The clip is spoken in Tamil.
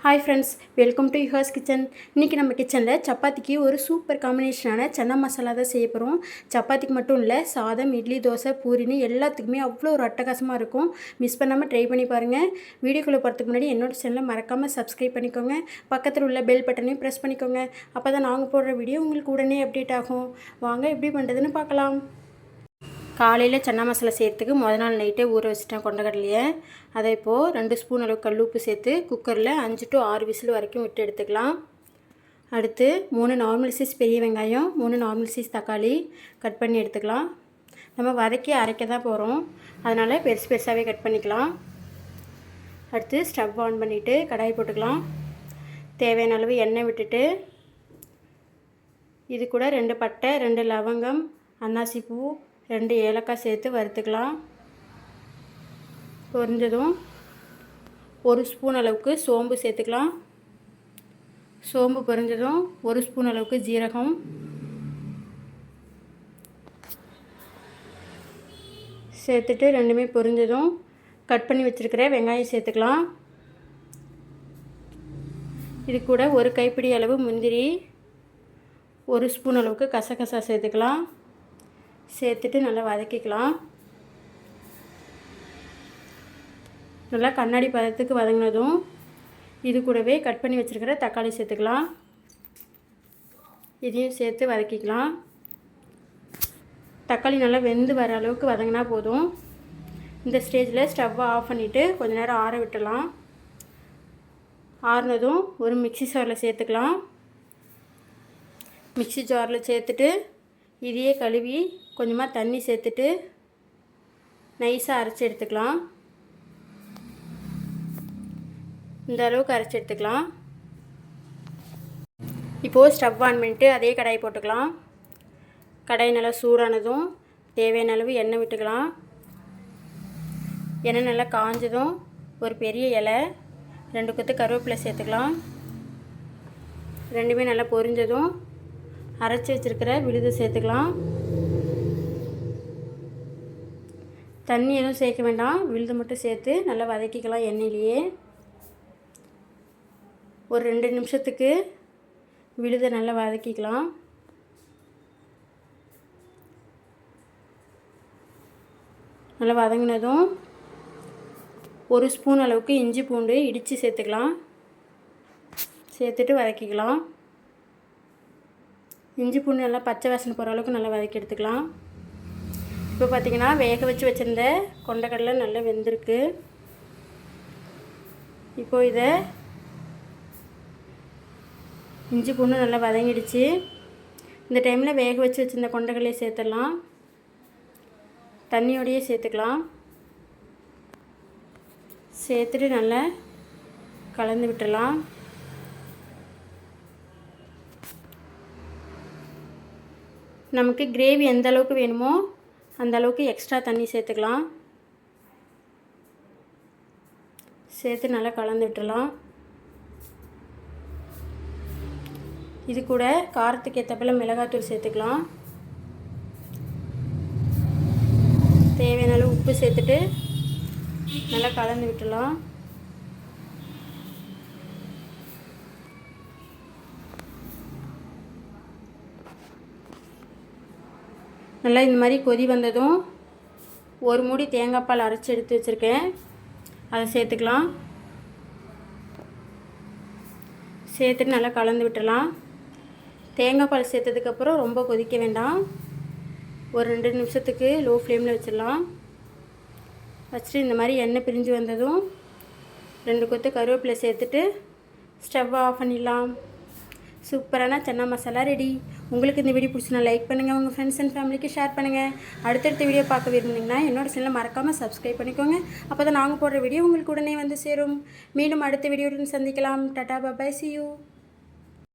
ஹாய் ஃப்ரெண்ட்ஸ், வெல்கம் டு யுஹாஸ் கிச்சன். இன்றைக்கி நம்ம கிச்சனில் சப்பாத்திக்கு ஒரு சூப்பர் காம்பினேஷனான சன்னா மசாலா தான் செய்ய போகிறோம். சப்பாத்திக்கு மட்டும் இல்லை, சாதம், இட்லி, தோசை, பூரின்னு எல்லாத்துக்குமே அவ்வளோ ஒரு அட்டகாசமாக இருக்கும். மிஸ் பண்ணாமல் ட்ரை பண்ணி பாருங்கள். வீடியோக்குள்ளே போகிறதுக்கு முன்னாடி என்னோடய சேனலை மறக்காமல் சப்ஸ்கிரைப் பண்ணிக்கோங்க. பக்கத்தில் உள்ள பெல் பட்டனையும் ப்ரெஸ் பண்ணிக்கோங்க. அப்போ தான் நாங்கள் போடுற வீடியோ உங்களுக்கு உடனே அப்டேட் ஆகும். வாங்க எப்படி பண்ணுறதுன்னு பார்க்கலாம். காலையில் சன்னா மசாலா செய்கிறதுக்கு முதல் நாள் நைட்டே ஊற வச்சுட்டேன் கொண்டக்கடலையை. அதை இப்போது 2 ஸ்பூன் அளவு கல்லுப்பு சேர்த்து குக்கரில் 5 to 6 விசில் வரைக்கும் விட்டு எடுத்துக்கலாம். அடுத்து 3 நார்மல் சைஸ் பெரிய வெங்காயம், 3 நார்மல் சைஸ் தக்காளி கட் பண்ணி எடுத்துக்கலாம். நம்ம வதக்கி அரைக்க தான் போகிறோம், அதனால் பெருசு பெருசாகவே கட் பண்ணிக்கலாம். அடுத்து ஸ்டவ் ஆன் பண்ணிவிட்டு கடாய் போட்டுக்கலாம். தேவையான அளவு எண்ணெய் விட்டுட்டு இது கூட 2 பட்டை, 2 லவங்கம், அன்னாசி பூ, 2 ஏலக்காய் சேர்த்து வறுத்துக்கலாம். பொரிஞ்சதும் 1 ஸ்பூன் அளவுக்கு சோம்பு சேர்த்துக்கலாம். சோம்பு பொரிஞ்சதும் 1 ஸ்பூன் அளவுக்கு ஜீரகம், சேர்த்துட்டு ரெண்டுமே பொரிஞ்சதும் கட் பண்ணி வச்சுருக்கிற வெங்காயம் சேர்த்துக்கலாம். இது கூட 1 கைப்பிடி அளவு முந்திரி, 1 ஸ்பூன் அளவுக்கு கசகசா சேர்த்துக்கலாம். சேர்த்துட்டு நல்லா வதக்கிக்கலாம். நல்லா கண்ணாடி பதத்துக்கு வதங்கினதும் இது கூடவே கட் பண்ணி வச்சுருக்கிற தக்காளி சேர்த்துக்கலாம். இதையும் சேர்த்து வதக்கிக்கலாம். தக்காளி நல்லா வெந்து வர அளவுக்கு வதங்கினா போதும். இந்த ஸ்டேஜில் ஸ்டவ்வை ஆஃப் பண்ணிவிட்டு கொஞ்ச நேரம் ஆற விட்டுலாம். ஆறுனதும் ஒரு மிக்ஸி ஜாரில் சேர்த்துக்கலாம். மிக்ஸி ஜாரில் சேர்த்துட்டு இதையே கழுவி கொஞ்சமாக தண்ணி சேர்த்துட்டு நைஸாக அரைச்சி எடுத்துக்கலாம். இந்த அளவுக்கு அரைச்சி எடுத்துக்கலாம். இப்போது ஸ்டவ் ஆன் பண்ணிட்டு அதே கடாய் போட்டுக்கலாம். கடாய் நல்லா சூடானதும் தேவையான அளவு எண்ணெய் விட்டுக்கலாம். எண்ணெய் நல்லா காஞ்சதும் ஒரு பெரிய இலை, 2 கொத்து கருவேப்பிலை சேர்த்துக்கலாம். ரெண்டுமே நல்லா பொரிஞ்சதும் அரைச்சி வச்சுருக்கிற விழுது சேர்த்துக்கலாம். தண்ணி எதுவும் சேர்க்க வேண்டாம், விழுது மட்டும் சேர்த்து நல்லா வதக்கிக்கலாம். எண்ணெயிலேயே ஒரு 2 நிமிஷத்துக்கு விழுதை நல்லா வதக்கிக்கலாம். நல்லா வதங்கினதும் 1 ஸ்பூன் அளவுக்கு இஞ்சி பூண்டு இடித்து சேர்த்துக்கலாம். சேர்த்துட்டு வதக்கிக்கலாம். இஞ்சி பூண்டு நல்லா பச்சை வாசனை போகிற அளவுக்கு நல்லா வதக்கி எடுத்துக்கலாம். இப்போ பார்த்திங்கன்னா வேக வச்சு வச்சுருந்த கொண்டக்கடலை நல்லா வெந்திருக்கு. இப்போது இதை இஞ்சி பூண்டு நல்லா வதங்கிடுச்சு. இந்த டைமில் வேக வச்சு வச்சுருந்த கொண்டக்கடலையை சேர்த்துடலாம். தண்ணியோடையே சேர்த்துக்கலாம். சேர்த்துட்டு நல்லா கலந்து விட்டுடலாம். நமக்கு கிரேவி எந்த அளவுக்கு வேணுமோ அந்த அளவுக்கு எக்ஸ்ட்ரா தண்ணி சேர்த்துக்கலாம். சேர்த்து நல்லா கலந்து விட்டுடலாம். இது கூட காரத்துக்கு ஏற்றப்பல மிளகாத்தூள் சேர்த்துக்கலாம். தேவையான அளவு உப்பு சேர்த்துட்டு நல்லா கலந்து விட்டுடலாம். நல்லா இந்த மாதிரி கொதி வந்ததும் ஒரு மூடி தேங்காய் பால் அரைச்சி எடுத்து வச்சுருக்கேன், அதை சேர்த்துக்கலாம். சேர்த்துட்டு நல்லா கலந்து விட்டுடலாம். தேங்காய் பால் சேர்த்ததுக்கப்புறம் ரொம்ப கொதிக்க வேண்டாம், ஒரு 2 நிமிஷத்துக்கு லோ ஃப்ளேமில் வச்சிடலாம். வச்சுட்டு இந்த மாதிரி எண்ணெய் பிரிஞ்சு வந்ததும் 2 கொத்து கருவேப்பிலை சேர்த்துட்டு ஸ்டவ்வை ஆஃப் பண்ணிடலாம். சூப்பரான சன்னா மசாலா ரெடி. உங்களுக்கு இந்த வீடியோ பிடிச்சினா லைக் பண்ணுங்கள், உங்கள் ஃப்ரெண்ட்ஸ் அண்ட் ஃபேமிலிக்கு ஷேர் பண்ணுங்கள். அடுத்தடுத்த வீடியோ பார்க்க விரும்புனீங்கன்னா என்னோடய சேனலை மறக்காமல் சப்ஸ்கிரைப் பண்ணிக்கோங்க. அப்போ தான் நாங்கள் போடுற வீடியோ உங்களுக்கு உடனே வந்து சேரும். மீண்டும் அடுத்த வீடியோவுடன் சந்திக்கலாம். டாடா, பாய், see you.